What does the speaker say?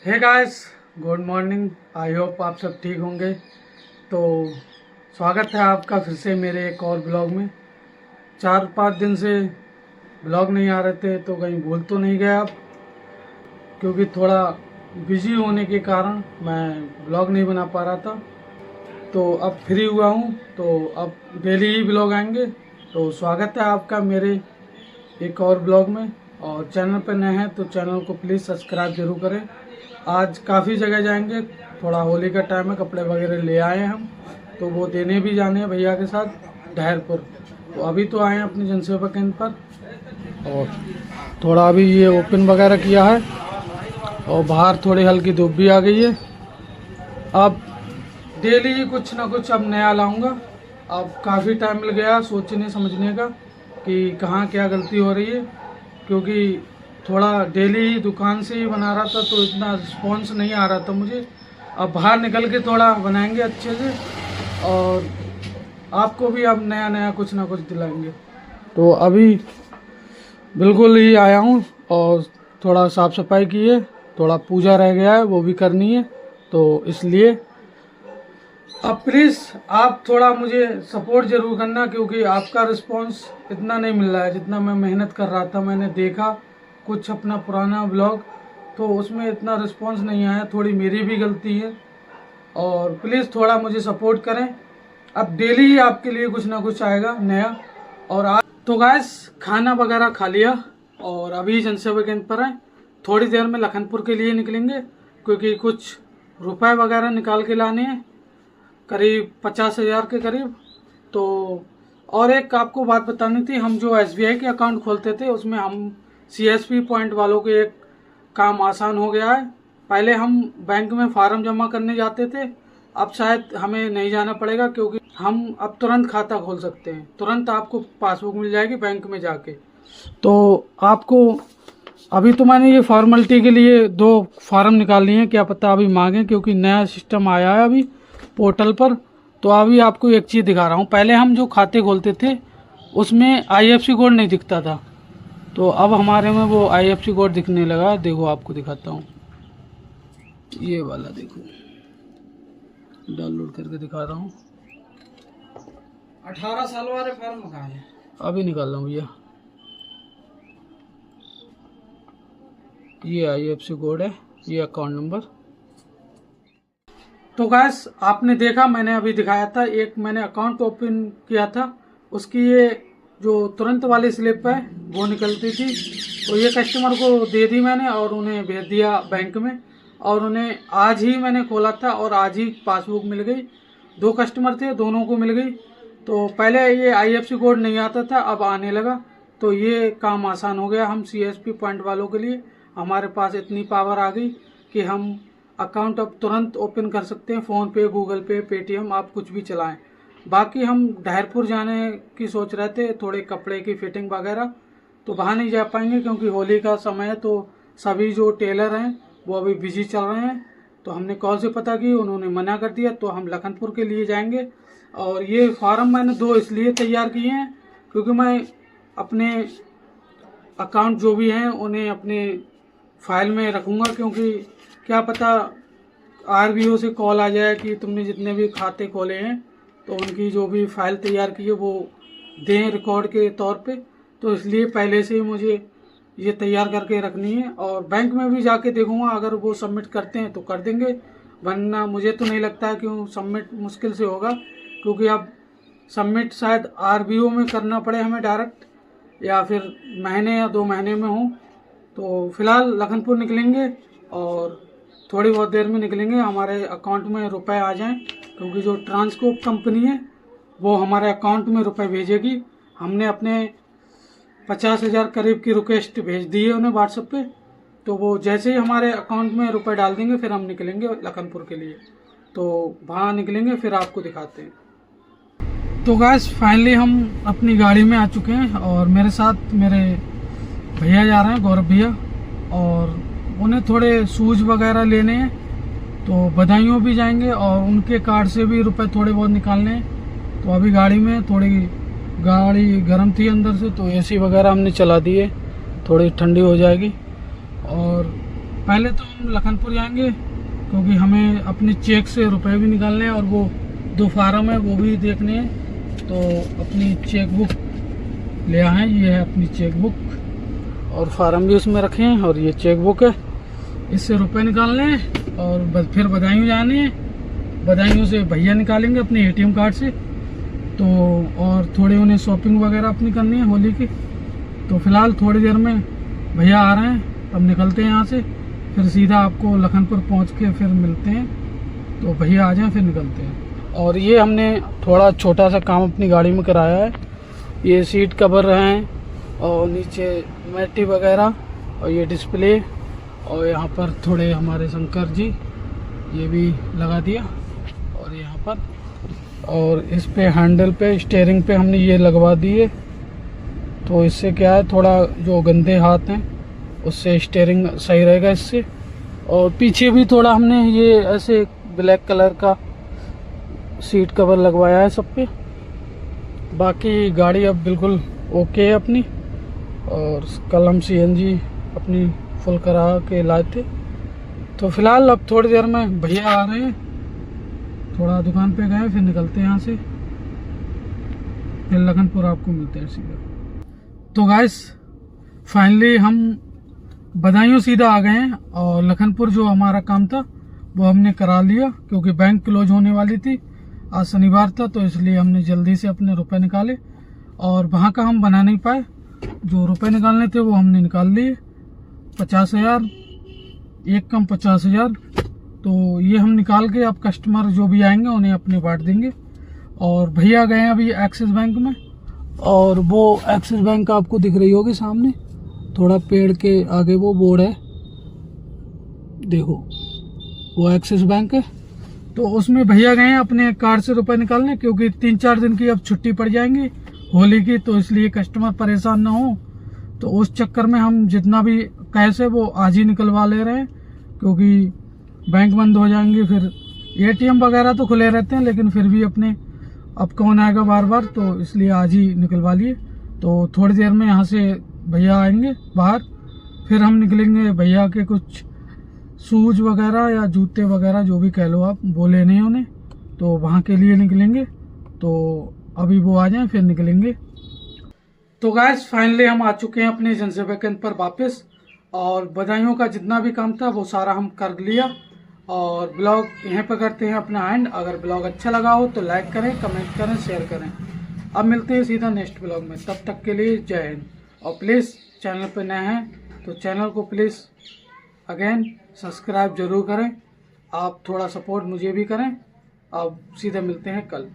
Hey guys, good morning. I hope आप सब ठीक होंगे। तो स्वागत है आपका फिर से मेरे एक और ब्लॉग में। 4-5 दिन से ब्लॉग नहीं आ रहे थे, तो कहीं भूल तो नहीं गए आप, क्योंकि थोड़ा बिजी होने के कारण मैं ब्लॉग नहीं बना पा रहा था। तो अब फ्री हुआ हूँ, तो अब डेली ही ब्लॉग आएंगे। तो स्वागत है आपका मेरे एक और ब्लॉग में। और चैनल पर नए हैं तो चैनल को प्लीज़ सब्सक्राइब जरूर करें। आज काफ़ी जगह जाएंगे, थोड़ा होली का टाइम है, कपड़े वगैरह ले आए हैं हम, तो वो देने भी जाने हैं भैया के साथ डहरपुर। तो अभी तो आए हैं अपनी जनसेवा केंद्र पर, और थोड़ा अभी ये ओपन वगैरह किया है, और बाहर थोड़ी हल्की धूप भी आ गई है। अब डेली ही कुछ ना कुछ अब नया लाऊंगा। अब काफ़ी टाइम लग गया सोचने समझने का कि कहाँ क्या गलती हो रही है, क्योंकि थोड़ा डेली ही दुकान से ही बना रहा था तो इतना रिस्पॉन्स नहीं आ रहा था मुझे। अब बाहर निकल के थोड़ा बनाएंगे अच्छे से, और आपको भी अब नया नया कुछ ना कुछ दिलाएंगे। तो अभी बिल्कुल ही आया हूँ, और थोड़ा साफ़ सफाई की है, थोड़ा पूजा रह गया है वो भी करनी है, तो इसलिए अब प्लीज़ आप थोड़ा मुझे सपोर्ट ज़रूर करना, क्योंकि आपका रिस्पांस इतना नहीं मिल रहा है जितना मैं मेहनत कर रहा था। मैंने देखा कुछ अपना पुराना ब्लॉग, तो उसमें इतना रिस्पांस नहीं आया, थोड़ी मेरी भी गलती है, और प्लीज़ थोड़ा मुझे सपोर्ट करें। अब डेली ही आपके लिए कुछ ना कुछ आएगा नया। और आज तो गाइस खाना वगैरह खा लिया, और अभी जनसेवा केंद्र पर हैं। थोड़ी देर में लखनपुर के लिए निकलेंगे, क्योंकि कुछ रुपए वगैरह निकाल के लाने हैं, करीब 50,000 के करीब। तो और एक आपको बात बतानी थी, हम जो SBI के अकाउंट खोलते थे उसमें हम CSP पॉइंट वालों के एक काम आसान हो गया है। पहले हम बैंक में फार्म जमा करने जाते थे, अब शायद हमें नहीं जाना पड़ेगा, क्योंकि हम अब तुरंत खाता खोल सकते हैं, तुरंत आपको पासबुक मिल जाएगी बैंक में जाके। तो आपको अभी तो मैंने ये फॉर्मेलिटी के लिए 2 फार्म निकाल लिए हैं, क्या पता अभी मांगे, क्योंकि नया सिस्टम आया है अभी पोर्टल पर। तो अभी आपको एक चीज़ दिखा रहा हूँ। पहले हम जो खाते खोलते थे उसमें IFSC कोड नहीं दिखता था, तो अब हमारे में वो IFSC कोड दिखने लगा। देखो आपको दिखाता हूँ, ये वाला देखो, डाउनलोड करके दिखा रहा हूँ। 18 साल वाले फॉर्म कहाँ है, अभी निकाल रहा हूँ भैया। ये IFSC कोड है, ये अकाउंट नंबर। तो गैस आपने देखा, मैंने अभी दिखाया था, एक मैंने अकाउंट ओपन किया था, उसकी ये जो तुरंत वाली स्लिप है वो निकलती थी, तो ये कस्टमर को दे दी मैंने, और उन्हें भेज दिया बैंक में। और उन्हें आज ही मैंने खोला था, और आज ही पासबुक मिल गई। 2 कस्टमर थे, दोनों को मिल गई। तो पहले ये IFSC कोड नहीं आता था, अब आने लगा, तो ये काम आसान हो गया। हम CSP पॉइंट वालों के लिए हमारे पास इतनी पावर आ गई कि हम अकाउंट अब तुरंत ओपन कर सकते हैं। फ़ोन पे, गूगल पे, पेटीएम, आप कुछ भी चलाएं। बाकी हम डहरपुर जाने की सोच रहे थे, थोड़े कपड़े की फिटिंग वगैरह, तो वहाँ नहीं जा पाएंगे, क्योंकि होली का समय है, तो सभी जो टेलर हैं वो अभी बिजी चल रहे हैं। तो हमने कॉल से पता की, उन्होंने मना कर दिया, तो हम लखनपुर के लिए जाएंगे। और ये फार्म मैंने 2 इसलिए तैयार किए हैं, क्योंकि मैं अपने अकाउंट जो भी हैं उन्हें अपने फाइल में रखूँगा, क्योंकि क्या पता RBO से कॉल आ जाए कि तुमने जितने भी खाते खोले हैं तो उनकी जो भी फाइल तैयार की है वो दें रिकॉर्ड के तौर पे। तो इसलिए पहले से ही मुझे ये तैयार करके रखनी है, और बैंक में भी जाके देखूंगा, अगर वो सबमिट करते हैं तो कर देंगे, वरना मुझे तो नहीं लगता है कि सबमिट मुश्किल से होगा, क्योंकि अब सबमिट शायद RBO में करना पड़े हमें डायरेक्ट, या फिर महीने या 2 महीने में हो। तो फिलहाल लखनपुर निकलेंगे, और थोड़ी बहुत देर में निकलेंगे, हमारे अकाउंट में रुपए आ जाएं, क्योंकि जो ट्रांसकोप कंपनी है वो हमारे अकाउंट में रुपए भेजेगी। हमने अपने 50,000 करीब की रिक्वेस्ट भेज दी है उन्हें व्हाट्सएप पे, तो वो जैसे ही हमारे अकाउंट में रुपए डाल देंगे फिर हम निकलेंगे लखनपुर के लिए। तो वहाँ निकलेंगे, फिर आपको दिखाते हैं। तो गाइस फाइनली हम अपनी गाड़ी में आ चुके हैं, और मेरे साथ मेरे भैया जा रहे हैं, गौरव भैया, और उन्हें थोड़े शूज़ वगैरह लेने हैं, तो बधाइयों भी जाएंगे, और उनके कार्ड से भी रुपए थोड़े बहुत निकालने हैं। तो अभी गाड़ी में थोड़ी गाड़ी गर्म थी अंदर से, तो AC वगैरह हमने चला दी है, थोड़ी ठंडी हो जाएगी। और पहले तो हम लखनपुर जाएंगे क्योंकि हमें अपने चेक से रुपए भी निकालने हैं और वो 2 फार्म है वो भी देखने हैं। तो अपनी चेक बुक ले आए, ये है अपनी चेक बुक और फार्म भी उसमें रखे हैं और ये चेक बुक है, इससे रुपए निकालने हैं और फिर बदायूं जाने हैं। बदायूं से भैया निकालेंगे अपने ATM कार्ड से। तो और थोड़ी उन्हें शॉपिंग वगैरह अपनी करनी है होली की। तो फिलहाल थोड़ी देर में भैया आ रहे हैं, अब निकलते हैं यहाँ से, फिर सीधा आपको लखनपुर पहुँच के फिर मिलते हैं। तो भैया आ जाएं फिर निकलते हैं। और ये हमने थोड़ा छोटा सा काम अपनी गाड़ी में कराया है, ये सीट कवर हैं और नीचे मैटी वगैरह और ये डिस्प्ले और यहाँ पर थोड़े हमारे शंकर जी ये भी लगा दिया। और यहाँ पर और इस पे हैंडल पे स्टीयरिंग पे हमने ये लगवा दिए। तो इससे क्या है, थोड़ा जो गंदे हाथ हैं उससे स्टीयरिंग सही रहेगा इससे। और पीछे भी थोड़ा हमने ये ऐसे ब्लैक कलर का सीट कवर लगवाया है सब पे। बाकी गाड़ी अब बिल्कुल ओके है अपनी। और कल हम CNG अपनी फुल करा के लाए थे। तो फिलहाल अब थोड़ी देर में भैया आ रहे हैं, थोड़ा दुकान पे गए, फिर निकलते हैं यहाँ से, फिर लखनपुर आपको मिलते हैं सीधा। तो गाइस फाइनली हम बदायूं सीधा आ गए हैं और लखनपुर जो हमारा काम था वो हमने करा लिया क्योंकि बैंक क्लोज होने वाली थी, आज शनिवार था, तो इसलिए हमने जल्दी से अपने रुपए निकाले। और वहाँ का हम बना नहीं पाए, जो रुपए निकालने थे वो हमने निकाल लिए, 50,000 एक कम 50,000। तो ये हम निकाल के अब कस्टमर जो भी आएंगे उन्हें अपने बांट देंगे। और भैया गए अभी एक्सिस बैंक में, और वो एक्सिस बैंक आपको दिख रही होगी सामने, थोड़ा पेड़ के आगे वो बोर्ड है, देखो वो एक्सिस बैंक है। तो उसमें भैया गए हैं अपने कार्ड से रुपए निकालने क्योंकि 3-4 दिन की अब छुट्टी पड़ जाएंगी होली की, तो इसलिए कस्टमर परेशान ना हो। तो उस चक्कर में हम जितना भी कैश है वो आज ही निकलवा ले रहे हैं क्योंकि बैंक बंद हो जाएंगे। फिर ATM वगैरह तो खुले रहते हैं लेकिन फिर भी अपने अब कौन आएगा बार बार, तो इसलिए आज ही निकलवा लिए। तो थोड़ी देर में यहाँ से भैया आएंगे बाहर, फिर हम निकलेंगे भैया के कुछ शूज वगैरह या जूते वगैरह जो भी कह लो आप, वो लेने हैं उन्हें, तो वहाँ के लिए निकलेंगे। तो अभी वो आ जाएं फिर निकलेंगे। तो गाइस फाइनली हम आ चुके हैं अपने एजेंसी वैकेंट पर वापस, और बधाइयों का जितना भी काम था वो सारा हम कर लिया। और ब्लॉग यहीं पर करते हैं अपना एंड। अगर ब्लॉग अच्छा लगा हो तो लाइक करें, कमेंट करें, शेयर करें। अब मिलते हैं सीधा नेक्स्ट ब्लॉग में, तब तक के लिए जय हिंद। और प्लीज़ चैनल पर नए हैं तो चैनल को प्लीज़ अगेन सब्सक्राइब जरूर करें, आप थोड़ा सपोर्ट मुझे भी करें। अब सीधे मिलते हैं कल।